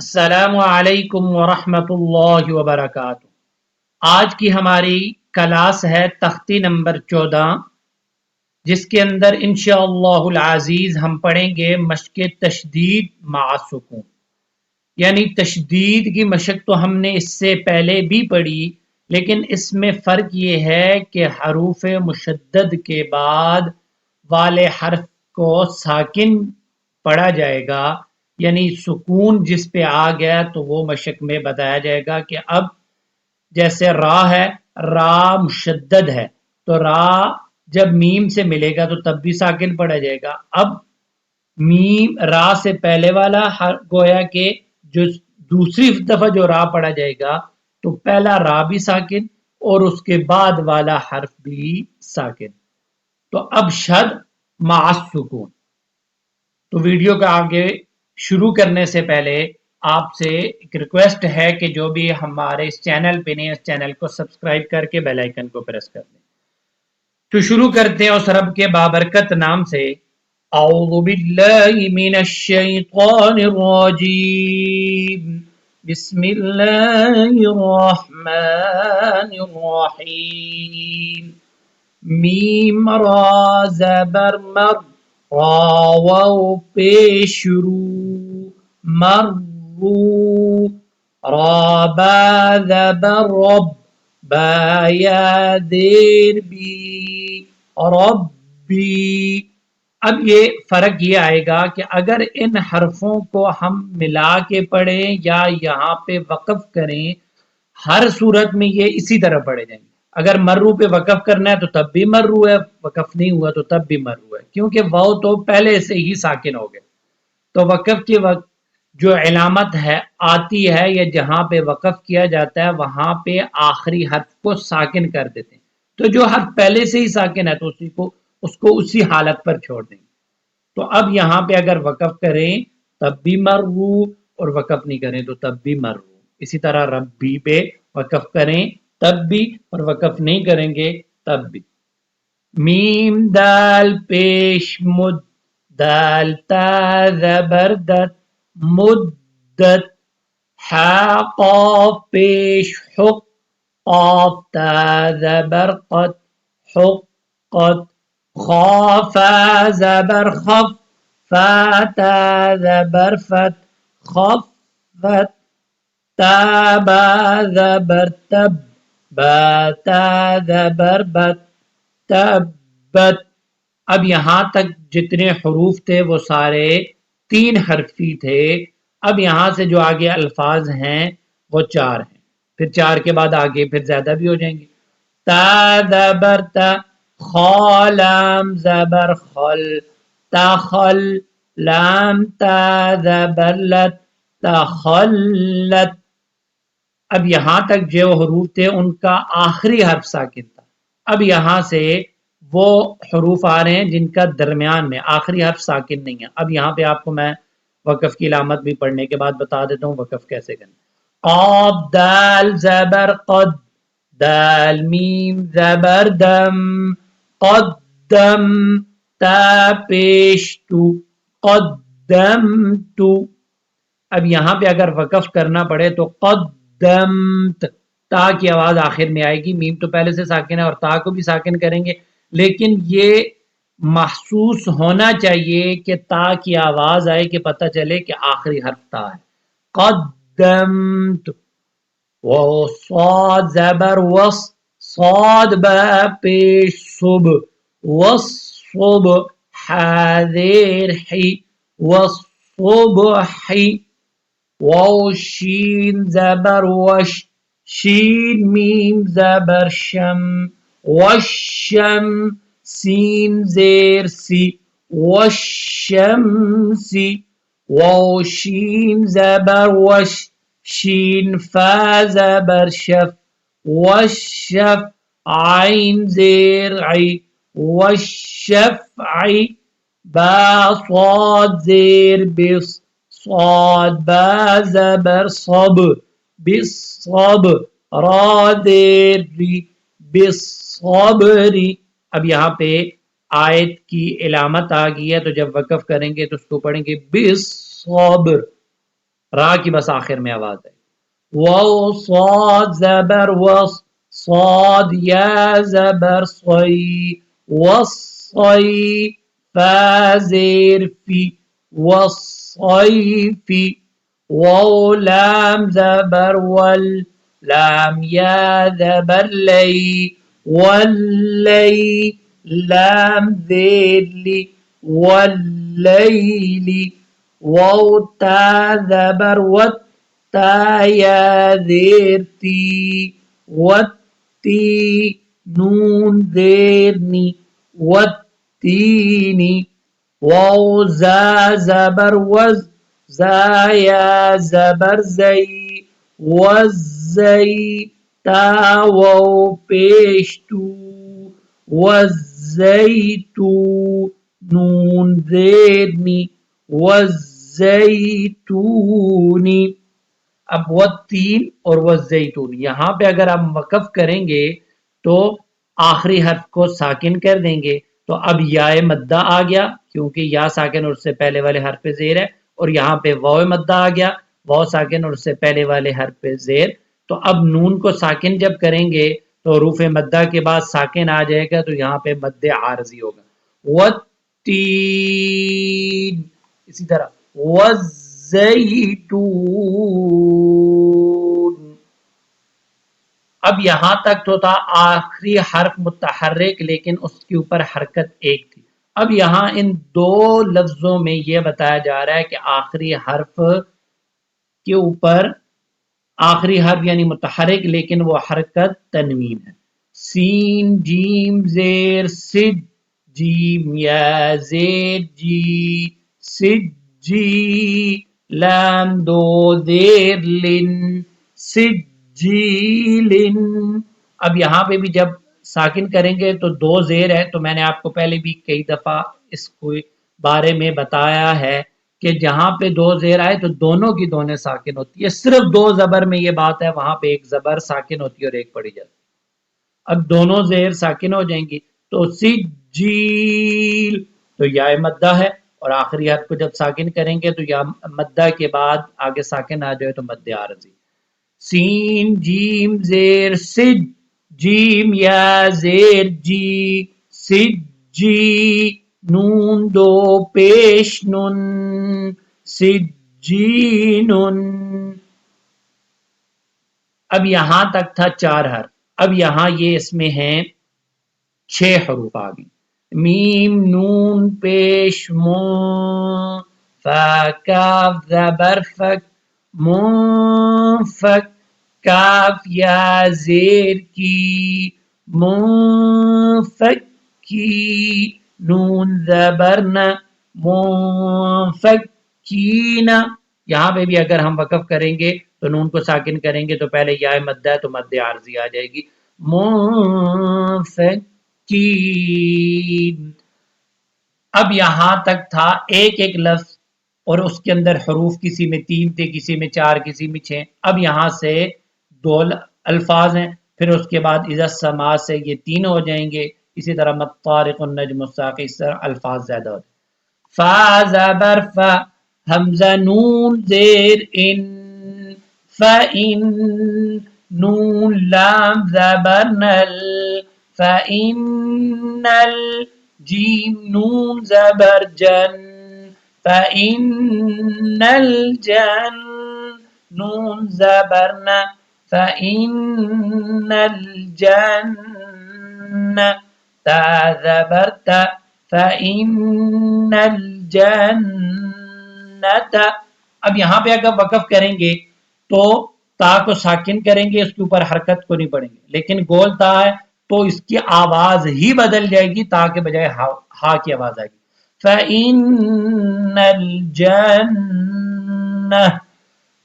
السلام علیکم ورحمۃ اللہ وبرکاتہ۔ آج کی ہماری کلاس ہے تختی نمبر 14، جس کے اندر انشاءاللہ العزیز ہم پڑھیں گے مشق تشدید مع سکون، یعنی تشدید کی مشق تو ہم نے اس سے پہلے بھی پڑھی، لیکن اس میں فرق یہ ہے کہ حروف مشدد کے بعد والے حرف کو ساکن پڑھا جائے گا، یعنی سکون جس پہ آ گیا تو وہ مشق میں بتایا جائے گا کہ اب جیسے را ہے، را مشدد ہے تو را جب میم سے ملے گا تو تب بھی ساکن پڑھا جائے گا۔ اب میم را سے پہلے والا گویا کہ جو دوسری دفعہ جو را پڑھا جائے گا تو پہلا را بھی ساکن اور اس کے بعد والا حرف بھی ساکن۔ تو اب شد مع السکون۔ تو ویڈیو کا آگے شروع کرنے سے پہلے آپ سے ایک ریکویسٹ ہے کہ جو بھی ہمارے اس چینل پہ نہیں، اس چینل کو سبسکرائب کر کے بیل آئیکن کو پریس کر دیں۔ تو شروع کرتے ہیں اس رب کے بابرکت نام سے۔ اعوذ باللہ من الشیطان الرجیم، بسم اللہ الرحمن الرحیم۔ میم را زبر مر، را واو پیش رو، مرو، را با زبر رب، با یا دیر بی، ربی۔ اب یہ فرق یہ آئے گا کہ اگر ان حرفوں کو ہم ملا کے پڑھیں یا یہاں پہ وقف کریں، ہر صورت میں یہ اسی طرح پڑھے جائیں گے۔ اگر مرو پہ وقف کرنا ہے تو تب بھی مرو ہے، وقف نہیں ہوا تو تب بھی مرو ہے، کیونکہ واو تو پہلے سے ہی ساکن ہو گئے۔ تو وقف کے وقت جو علامت ہے آتی ہے یا جہاں پہ وقف کیا جاتا ہے وہاں پہ آخری حرف کو ساکن کر دیتے ہیں۔ تو جو حرف پہلے سے ہی ساکن ہے تو اس کو اسی حالت پر چھوڑ دیں گے۔ تو اب یہاں پہ اگر وقف کریں تب بھی مرو اور وقف نہیں کریں تو تب بھی مرو۔ اسی طرح ربی پہ وقف کریں تب بھی اور وقف نہیں کریں گے تب بھی۔ میم دال پیش مد، دال تا زبردت مدت، حا قاف پیش حق، قاف تا زبرقت حقت، خا فا زبر خف، فا تا زبر فت خفت، تا با زبر تب، با تا زبر بت تبت۔ اب یہاں تک جتنے حروف تھے وہ سارے 3 حرفی تھے۔ اب یہاں سے جو آگے الفاظ ہیں وہ 4 ہیں، پھر 4 کے بعد آگے پھر زیادہ بھی ہو جائیں گے۔ تا زبر تا، خا لام زبر خل، تخل، لام تا زبر لت، تخلت۔ اب یہاں تک جو حروف تھے ان کا آخری حرف ساکن تھا۔ اب یہاں سے وہ حروف آ رہے ہیں جن کا درمیان میں آخری حرف ساکن نہیں ہے۔ اب یہاں پہ آپ کو میں وقف کی علامت بھی پڑھنے کے بعد بتا دیتا ہوں وقف کیسے کرنا۔ قاف دال زبر قد، دال میم زبر دم، قدم، تا پیش تو، قدمت۔ اب یہاں پہ اگر وقف کرنا پڑے تو قدمت، تا کی آواز آخر میں آئے گی، میم تو پہلے سے ساکن ہے اور تا کو بھی ساکن کریں گے، لیکن یہ محسوس ہونا چاہیے کہ تا کی آواز آئے کہ پتہ چلے کہ آخری حرف تا ہے۔ قدمت، صاد زبر وص، صاد با پیش صب، والصبح، حاذر حی، والصبح، واو شین زبر وش، شین میم زبر شم، والشم، سین زیر سی، والشمسی، واو شین زبر وش، شین فا زبر شف، والشف، عین زیر عی، والشفعی، با صاد زیر بس، صاد با زبر صب، بالصب، را دیر ری، بالصبری۔ اب یہاں پہ آیت کی علامت آ گئی ہے تو جب وقف کریں گے تو اس کو پڑھیں گے بالصبر، را کی بس آخر میں آواز ہے. واو صاد زبر وص صاد یا زبر صی وصی فا زیر فی وصیفی. واو لام زبر ول لام یا زبر لی واللی لام زیر لی واللیلی. واو تا زبر ود تا یا زیر تی والتی نون زیر نی والتینی. واو زا زبر وز زا یا زبر زی والزی تا واو پیش تو والزیتو نون زیر نی والزیتونی. اب والتین اور والزیتون یہاں پہ اگر ہم وقف کریں گے تو آخری حرف کو ساکن کر دیں گے تو اب یا مدہ آ گیا کیونکہ یا ساکن اور اس سے پہلے والے حرف پہ زیر ہے، اور یہاں پہ واو مدہ آ گیا واو ساکن اور اس سے پہلے والے حرف پہ زیر. تو اب نون کو ساکن جب کریں گے تو حروف مدہ کے بعد ساکن آ جائے گا تو یہاں پہ مد عارضی ہوگا. والتین اسی طرح والزیتون. اب یہاں تک تو تھا آخری حرف متحرک لیکن اس کے اوپر حرکت ایک تھی. اب یہاں ان دو لفظوں میں یہ بتایا جا رہا ہے کہ آخری حرف کے اوپر آخری حرف یعنی متحرک لیکن وہ حرکت تنوین ہے. سین جیم زیر سج جیم یا زیر جی سج جی لام دو زیر لن سج جیلن. اب یہاں پہ بھی جب ساکن کریں گے تو دو زیر ہے، تو میں نے آپ کو پہلے بھی کئی دفعہ اس کو بارے میں بتایا ہے کہ جہاں پہ دو زیر آئے تو دونوں کی دونوں ساکن ہوتی ہے. صرف دو زبر میں یہ بات ہے وہاں پہ ایک زبر ساکن ہوتی ہے اور ایک پڑی جاتی ہے. اب دونوں زیر ساکن ہو جائیں گی تو سجیل تو یا مدہ ہے اور آخری حرف کو جب ساکن کریں گے تو یا مدہ کے بعد آگے ساکن آ جائے تو مد عارضی. سین جیم زیر سج جیم یا زیر جی سج جی نون دو پیش نن سجینن. اب یہاں تک تھا 4 حرف. اب یہاں یہ اس میں ہیں 6 حروف آ گئے. میم نون پیش مون فا کاف زبر فک منفک کاف یا زیر کی منفکی نون زبر نہ منفکین. یہاں پہ بھی اگر ہم وقف کریں گے تو نون کو ساکن کریں گے تو پہلے یا مدہ ہے تو مد عارضی آ جائے گی منفکین. اب یہاں تک تھا ایک ایک لفظ اور اس کے اندر حروف کسی میں 3 تھے کسی میں 4 کسی میں 6. اب یہاں سے 2 الفاظ ہیں پھر اس کے بعد اذا السماء سے یہ 3 ہو جائیں گے. اسی طرح مطارق النجم الساقی اس طرح الفاظ زیادہ ہوتے ہیں. فا زبر فا حمزہ نون زیر ان فَإِن نون لام زبر نل فَإِنَّ الجیم نون زبر جن فَإِنَّ الجن نون زبر ن فَإِنَّ الجن تا زبر تا فَإِنَّ الجنت. اب یہاں پہ اگر وقف کریں گے تو تا کو ساکن کریں گے، اس کے اوپر حرکت کو نہیں پڑیں گے، لیکن گول تا ہے تو اس کی آواز ہی بدل جائے گی، تا کے بجائے ہا کی آواز آئے گی. فَإِنَّ الْجَنَّةَ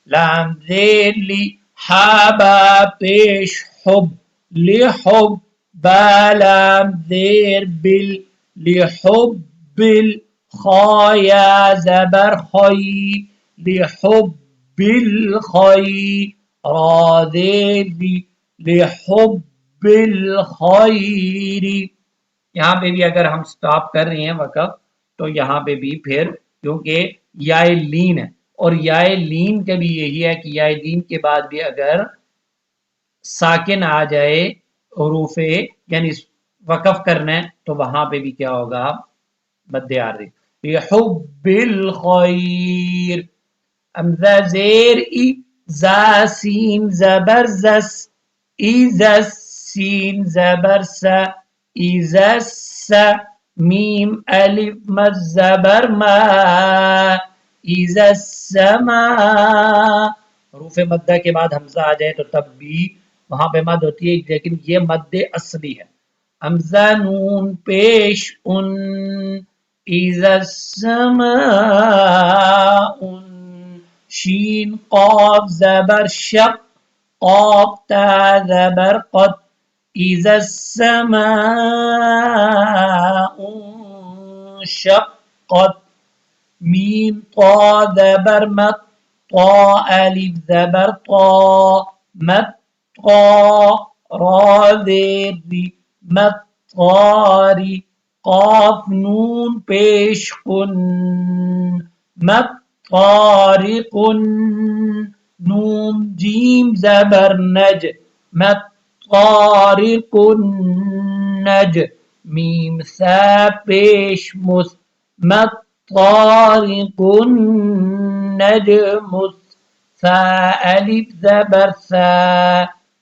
لام زیر لی حابا پیش حب لحب با لام زیر بل لحب بل خایا زبر خی لحب بالخی را زیر لی لحب الخیری. یہاں پہ بھی اگر ہم سٹاپ کر رہے ہیں وقف تو یہاں پہ بھی پھر کیونکہ یا لین ہے اور یائے لین کا بھی یہی ہے کہ یائے لین کے بعد بھی اگر ساکن آ جائے حروف یعنی وقف کرنا ہے تو وہاں پہ بھی کیا ہوگا مد عارضی. حب الخیر امزہ زیر ای زا سین زبر زس ایزس سین زبر سا ایزس سا میم الف مد زبر ما ایزا السما. حروف مدہ کے بعد حمزہ آ جائے تو تب بھی وہاں پہ مد ہوتی ہے لیکن یہ مد اصلی ہے. حمزہ نون پیش ان ایزا السماء شین قاف زبر شق قاف تا زبر قد ایزا السماء شقت میم طا زبر مت طا الف زبر طا مت طا را زیر ری مت طاری قاف نون پیش کن مت طارق نون جیم زبر نج مت طارق نج میم سا پیش مس مت طارق النجم سا الف زبر سا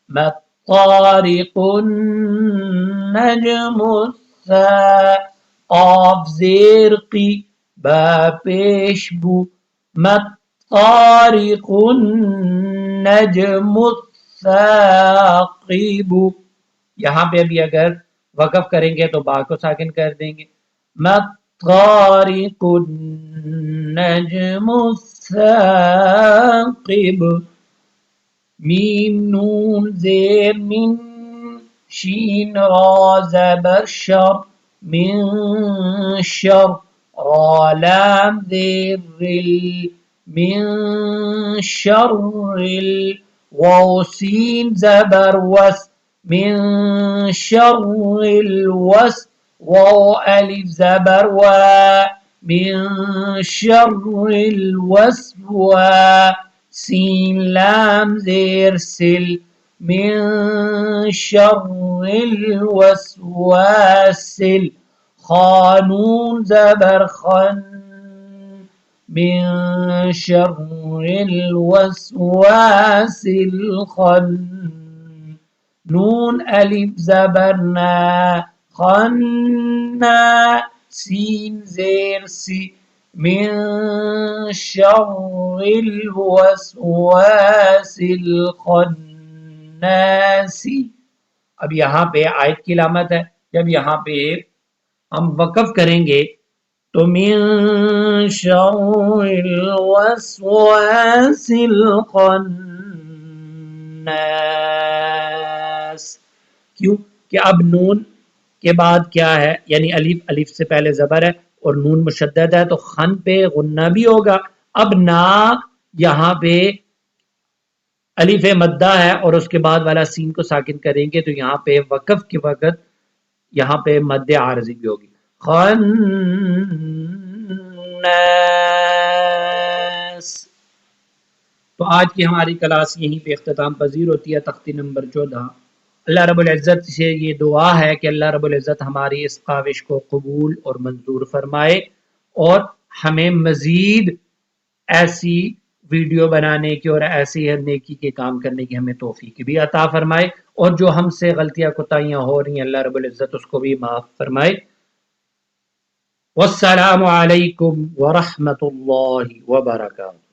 مت طارق النجم سا قاف زیر قی با پیش بو مت طارق النجم الثاقب. یہاں پہ ابھی اگر وقف کریں گے تو با کو ساکن کر دیں گے. مت طارق النجم الثاقب میم نون زیر من شین را زبر شر من شر را لام زیر رل من شر واو سین زبر وس من شر الوس واو الف زبر و من شر الوسواس سین لام زیر سل من شر الوسواس خانون زبر خن من شر الوسواس الخن نون الف زبر نا خنا سین زیر سی من شر الوسواس الخناس. اب یہاں پہ آیت کی علامت ہے جب یہاں پہ ہم وقف کریں گے تو من شر الوسواس الخناس. کیوں کہ اب نون کے بعد کیا ہے یعنی الف الف سے پہلے زبر ہے اور نون مشدد ہے تو خن پہ غنہ بھی ہوگا. اب نا یہاں پہ الف مدہ ہے اور اس کے بعد والا سین کو ساکن کریں گے تو یہاں پہ وقف کے وقت یہاں پہ مد عارضی بھی ہوگی. خناس. تو آج کی ہماری کلاس یہیں پہ اختتام پذیر ہوتی ہے. تختی نمبر 14. اللہ رب العزت سے یہ دعا ہے کہ اللہ رب العزت ہماری اس کاوش کو قبول اور منظور فرمائے اور ہمیں مزید ایسی ویڈیو بنانے کی اور ایسی نیکی کے کام کرنے کی ہمیں توفیق بھی عطا فرمائے اور جو ہم سے غلطیاں کوتاہیاں ہو رہی ہیں اللہ رب العزت اس کو بھی معاف فرمائے. والسلام علیکم ورحمۃ اللہ وبرکاتہ.